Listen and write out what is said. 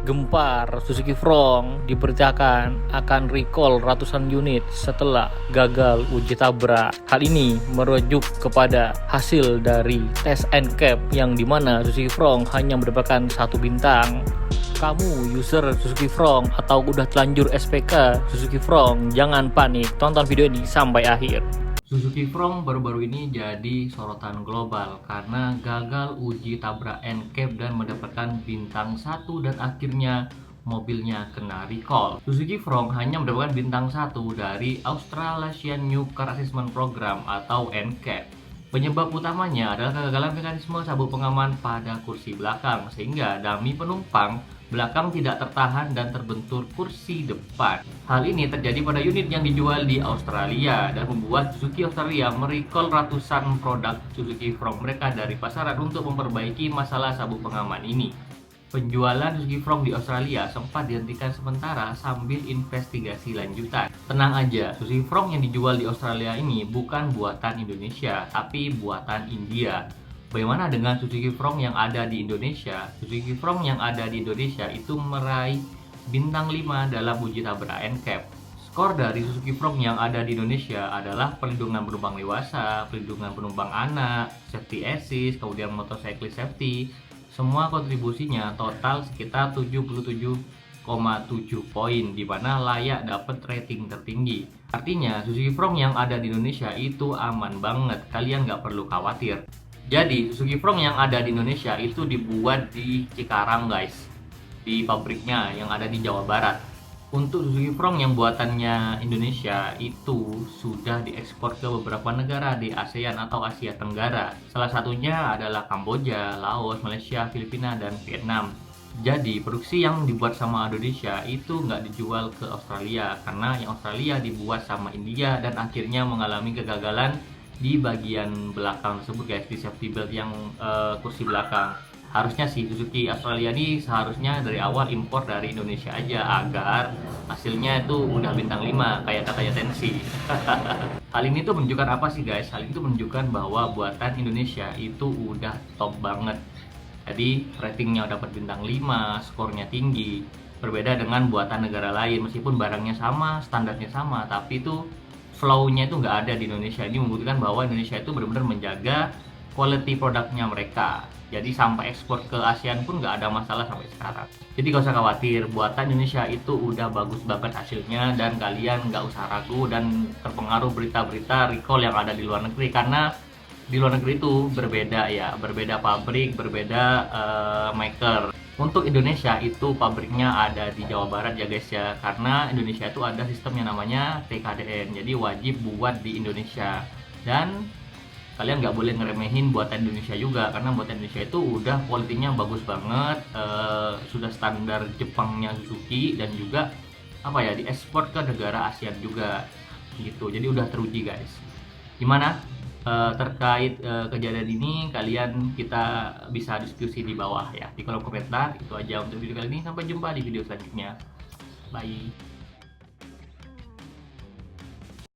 Gempar, Suzuki Frong diperkirakan akan recall ratusan unit setelah gagal uji tabrak. Hal ini merujuk kepada hasil dari tes NCAP yang dimana Suzuki Frong hanya mendapatkan 1 bintang. Kamu user Suzuki Frong atau udah telanjur SPK Suzuki Frong, jangan panik, tonton video ini sampai akhir. Suzuki Frong baru-baru ini jadi sorotan global karena gagal uji tabrak NCAP dan mendapatkan bintang 1 dan akhirnya mobilnya kena recall. Suzuki Frong hanya mendapatkan bintang 1 dari Australasian New Car Assessment Program atau NCAP. Penyebab utamanya adalah kegagalan mekanisme sabuk pengaman pada kursi belakang sehingga dummy penumpang belakang tidak tertahan dan terbentur kursi depan. Hal ini terjadi pada unit yang dijual di Australia dan membuat Suzuki Australia merecall ratusan produk Suzuki Frong mereka dari pasaran untuk memperbaiki masalah sabuk pengaman ini. Penjualan Suzuki Frong di Australia sempat dihentikan sementara sambil investigasi lanjutan. Tenang aja, Suzuki Frong yang dijual di Australia ini bukan buatan Indonesia, tapi buatan India. Bagaimana dengan Suzuki Frong yang ada di Indonesia? Suzuki Frong yang ada di Indonesia itu meraih bintang 5 dalam uji tabrak NCAP. Skor dari Suzuki Frong yang ada di Indonesia adalah perlindungan penumpang dewasa, perlindungan penumpang anak, safety assist, kemudian motorcycle safety. Semua kontribusinya total sekitar 77,7 poin, di mana layak dapat rating tertinggi. Artinya Suzuki Frong yang ada di Indonesia itu aman banget, kalian nggak perlu khawatir. Jadi Suzuki Frong yang ada di Indonesia itu dibuat di Cikarang guys, di pabriknya yang ada di Jawa Barat. Untuk Suzuki Frong yang buatannya Indonesia itu sudah diekspor ke beberapa negara di ASEAN atau Asia Tenggara. Salah satunya adalah Kamboja, Laos, Malaysia, Filipina, dan Vietnam. Jadi produksi yang dibuat sama Indonesia itu nggak dijual ke Australia karena yang Australia dibuat sama India dan akhirnya mengalami kegagalan di bagian belakang tersebut guys, di safety belt yang kursi belakang. Harusnya sih Suzuki Australia ini seharusnya dari awal impor dari Indonesia aja agar hasilnya itu udah bintang 5 kayak katanya Tensi. Hal ini tuh menunjukkan apa sih guys? Hal ini tuh menunjukkan bahwa buatan Indonesia itu udah top banget. Jadi ratingnya dapat bintang 5, skornya tinggi. Berbeda dengan buatan negara lain, meskipun barangnya sama, standarnya sama, tapi itu flow-nya itu nggak ada di Indonesia. Ini membuktikan bahwa Indonesia itu benar-benar menjaga quality produknya mereka. Jadi sampai ekspor ke ASEAN pun nggak ada masalah sampai sekarang. Jadi gak usah khawatir, buatan Indonesia itu udah bagus banget hasilnya dan kalian nggak usah ragu dan terpengaruh berita-berita recall yang ada di luar negeri karena di luar negeri itu berbeda ya, berbeda pabrik, berbeda maker. Untuk Indonesia itu pabriknya ada di Jawa Barat ya guys ya, karena Indonesia itu ada sistem yang namanya TKDN, jadi wajib buat di Indonesia. Dan kalian nggak boleh ngeremehin buatan Indonesia juga karena buatan Indonesia itu udah kualitinya bagus banget, sudah standar Jepangnya Suzuki dan juga apa ya, diekspor ke negara ASEAN juga gitu. Jadi udah teruji guys. Gimana terkait kejadian ini? Kalian kita bisa diskusi di bawah ya, di kolom komentar. Itu aja untuk video kali ini, sampai jumpa di video selanjutnya. Bye.